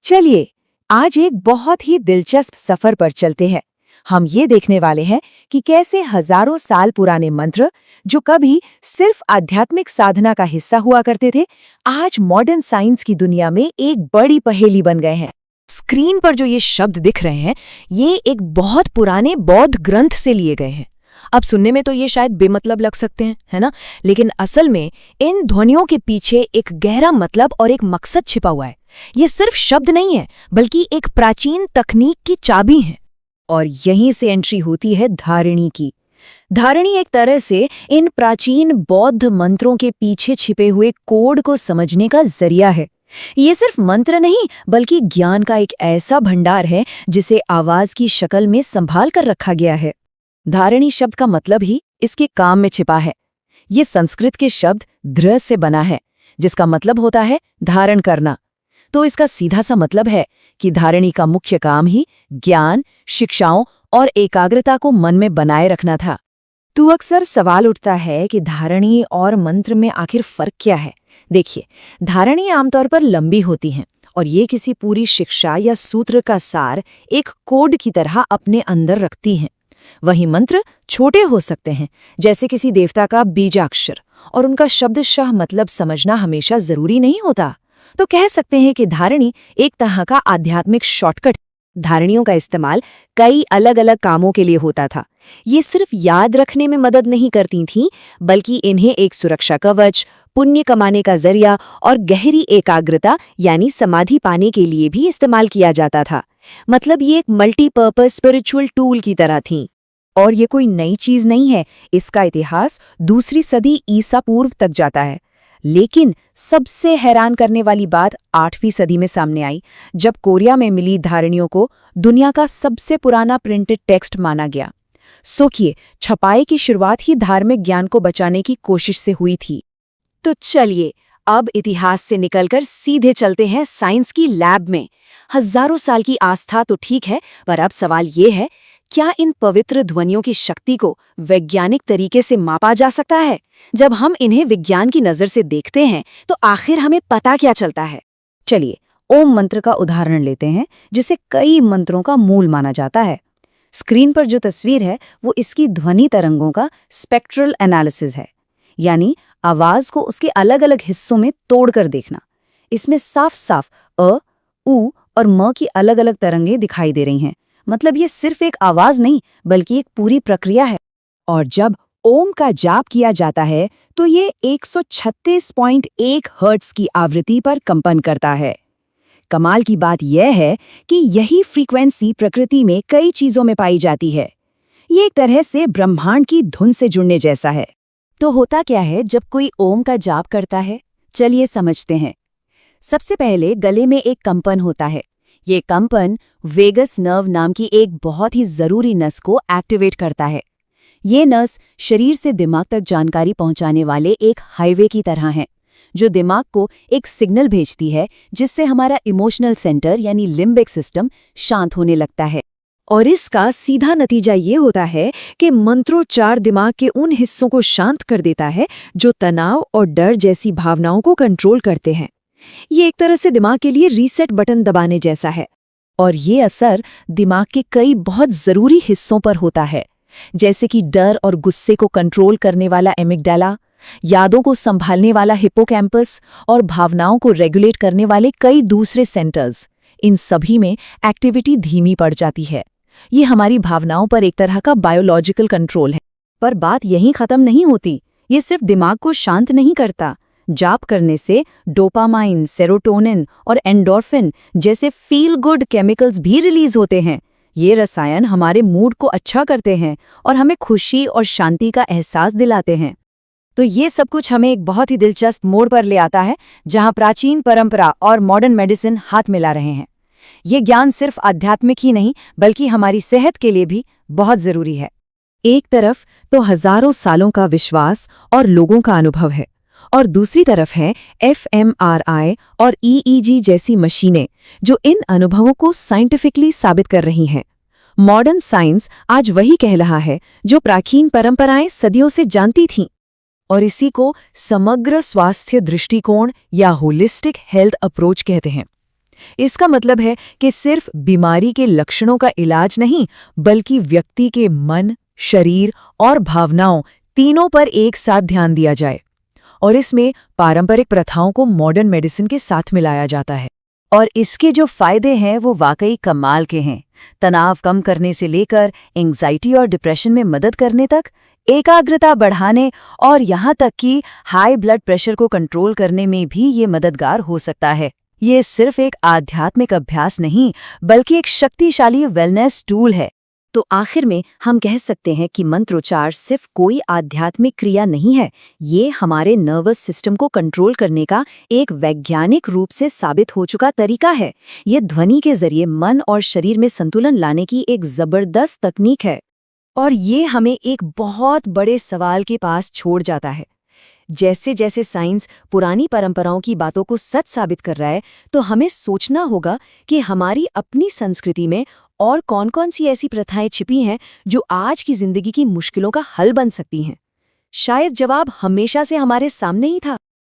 चलिए आज एक बहुत ही दिलचस्प सफर पर चलते हैं। हम ये देखने वाले हैं कि कैसे हजारों साल पुराने मंत्र, जो कभी सिर्फ आध्यात्मिक साधना का हिस्सा हुआ करते थे, आज मॉडर्न साइंस की दुनिया में एक बड़ी पहेली बन गए हैं। स्क्रीन पर जो ये शब्द दिख रहे हैं, ये एक बहुत पुराने बौद्ध ग्रंथ से लिए गए हैं। अब सुनने में तो ये शायद बेमतलब लग सकते हैं, है ना? लेकिन असल में इन ध्वनियों के पीछे एक गहरा मतलब और एक मकसद छिपा हुआ है। ये सिर्फ शब्द नहीं है, बल्कि एक प्राचीन तकनीक की चाबी है। और यहीं से एंट्री होती है धारिणी की। धारिणी एक तरह से इन प्राचीन बौद्ध मंत्रों के पीछे छिपे हुए कोड को समझने का जरिया है। ये सिर्फ मंत्र नहीं, बल्कि ज्ञान का एक ऐसा भंडार है जिसे आवाज की शक्ल में संभाल कर रखा गया है। धारिणी शब्द का मतलब ही इसके काम में छिपा है। ये संस्कृत के शब्द ध्र से बना है, जिसका मतलब होता है धारण करना। तो इसका सीधा सा मतलब है कि धारिणी का मुख्य काम ही ज्ञान, शिक्षाओं और एकाग्रता को मन में बनाए रखना था। तो अक्सर सवाल उठता है कि धारिणी और मंत्र में आखिर फर्क क्या है। देखिए, धारिणी आमतौर पर लंबी होती हैं और ये किसी पूरी शिक्षा या सूत्र का सार एक कोड की तरह अपने अंदर रखती हैं। वहीं मंत्र छोटे हो सकते हैं, जैसे किसी देवता का बीजाक्षर, और उनका शब्दशः मतलब समझना हमेशा जरूरी नहीं होता। तो कह सकते हैं कि धारिणी एक तरह का आध्यात्मिक शॉर्टकट। धारिणियों का इस्तेमाल कई अलग अलग कामों के लिए होता था। ये सिर्फ याद रखने में मदद नहीं करती थीं, बल्कि इन्हें एक सुरक्षा कवच, पुण्य कमाने का जरिया और गहरी एकाग्रता यानी समाधि पाने के लिए भी इस्तेमाल किया जाता था। मतलब ये एक मल्टीपर्पज स्पिरिचुअल टूल की तरह थीं। और ये कोई नई चीज नहीं है। इसका इतिहास दूसरी सदी ईसा पूर्व तक जाता है। लेकिन सबसे हैरान करने वाली बात 8वीं सदी में सामने आई, जब कोरिया में मिली धारिणियों को दुनिया का सबसे पुराना प्रिंटेड टेक्स्ट माना गया। सोचिए, छपाई की शुरुआत ही धार्मिक ज्ञान को बचाने की कोशिश से हुई थी। तो चलिए अब इतिहास से निकलकर सीधे चलते हैं साइंस की लैब में। हजारों साल की आस्था तो ठीक है, पर अब सवाल ये है, क्या इन पवित्र ध्वनियों की शक्ति को वैज्ञानिक तरीके से मापा जा सकता है? जब हम इन्हें विज्ञान की नजर से देखते हैं, तो आखिर हमें पता क्या चलता है? चलिए ओम मंत्र का उदाहरण लेते हैं, जिसे कई मंत्रों का मूल माना जाता है। स्क्रीन पर जो तस्वीर है, वो इसकी ध्वनि तरंगों का स्पेक्ट्रल एनालिसिस है, यानी आवाज को उसके अलग अलग हिस्सों में तोड़कर देखना। इसमें साफ साफ अ, उ और म की अलग अलग तरंगें दिखाई दे रही हैं। मतलब ये सिर्फ एक आवाज नहीं, बल्कि एक पूरी प्रक्रिया है। और जब ओम का जाप किया जाता है, तो ये 136.1 हर्ट्ज की आवृत्ति पर कंपन करता है। कमाल की बात यह है कि यही फ्रीक्वेंसी प्रकृति में कई चीजों में पाई जाती है। ये एक तरह से ब्रह्मांड की धुन से जुड़ने जैसा है। तो होता क्या है जब कोई ओम का जाप करता है? चलिए समझते हैं। सबसे पहले गले में एक कंपन होता है। ये कंपन वेगस नर्व नाम की एक बहुत ही जरूरी नस को एक्टिवेट करता है। ये नस शरीर से दिमाग तक जानकारी पहुंचाने वाले एक हाईवे की तरह है, जो दिमाग को एक सिग्नल भेजती है, जिससे हमारा इमोशनल सेंटर यानी लिम्बिक सिस्टम शांत होने लगता है। और इसका सीधा नतीजा ये होता है कि मंत्रोच्चार दिमाग के उन हिस्सों को शांत कर देता है जो तनाव और डर जैसी भावनाओं को कंट्रोल करते हैं। ये एक तरह से दिमाग के लिए रीसेट बटन दबाने जैसा है। और ये असर दिमाग के कई बहुत जरूरी हिस्सों पर होता है, जैसे कि डर और गुस्से को कंट्रोल करने वाला एमिगडाला, यादों को संभालने वाला हिप्पोकैम्पस और भावनाओं को रेगुलेट करने वाले कई दूसरे सेंटर्स। इन सभी में एक्टिविटी धीमी पड़ जाती है। ये हमारी भावनाओं पर एक तरह का बायोलॉजिकल कंट्रोल है। पर बात यहीं खत्म नहीं होती। ये सिर्फ दिमाग को शांत नहीं करता। जाप करने से डोपामाइन, सेरोटोनिन और एंडोर्फिन जैसे फील गुड केमिकल्स भी रिलीज होते हैं। ये रसायन हमारे मूड को अच्छा करते हैं और हमें खुशी और शांति का एहसास दिलाते हैं। तो ये सब कुछ हमें एक बहुत ही दिलचस्प मोड़ पर ले आता है, जहां प्राचीन परंपरा और मॉडर्न मेडिसिन हाथ मिला रहे हैं। ये ज्ञान सिर्फ आध्यात्मिक ही नहीं, बल्कि हमारी सेहत के लिए भी बहुत जरूरी है। एक तरफ तो हजारों सालों का विश्वास और लोगों का अनुभव है, और दूसरी तरफ है fMRI और EEG जैसी मशीनें, जो इन अनुभवों को साइंटिफिकली साबित कर रही हैं। मॉडर्न साइंस आज वही कह रहा है जो प्राचीन परंपराएं सदियों से जानती थीं। और इसी को समग्र स्वास्थ्य दृष्टिकोण या होलिस्टिक हेल्थ अप्रोच कहते हैं। इसका मतलब है कि सिर्फ बीमारी के लक्षणों का इलाज नहीं, बल्कि व्यक्ति के मन, शरीर और भावनाओं तीनों पर एक साथ ध्यान दिया जाए। और इसमें पारंपरिक प्रथाओं को मॉडर्न मेडिसिन के साथ मिलाया जाता है। और इसके जो फायदे हैं वो वाकई कमाल के हैं। तनाव कम करने से लेकर एंग्जाइटी और डिप्रेशन में मदद करने तक, एकाग्रता बढ़ाने और यहाँ तक कि हाई ब्लड प्रेशर को कंट्रोल करने में भी ये मददगार हो सकता है। ये सिर्फ एक आध्यात्मिक अभ्यास नहीं, बल्कि एक शक्तिशाली वेलनेस टूल है। तो आखिर में हम कह सकते हैं कि मंत्रोच्चार सिर्फ कोई आध्यात्मिक क्रिया नहीं है, ये हमारे नर्वस सिस्टम को कंट्रोल करने का एक वैज्ञानिक रूप से साबित हो चुका तरीका है। ये ध्वनि के जरिए मन और शरीर में संतुलन लाने की एक जबरदस्त तकनीक है। और ये हमें एक बहुत बड़े सवाल के पास छोड़ जाता है। जैसे जैसे साइंस पुरानी परंपराओं की बातों को सच साबित कर रहा है, तो हमें सोचना होगा कि हमारी अपनी संस्कृति में और कौन-कौन सी ऐसी प्रथाएं छिपी हैं जो आज की जिंदगी की मुश्किलों का हल बन सकती हैं। शायद जवाब हमेशा से हमारे सामने ही था।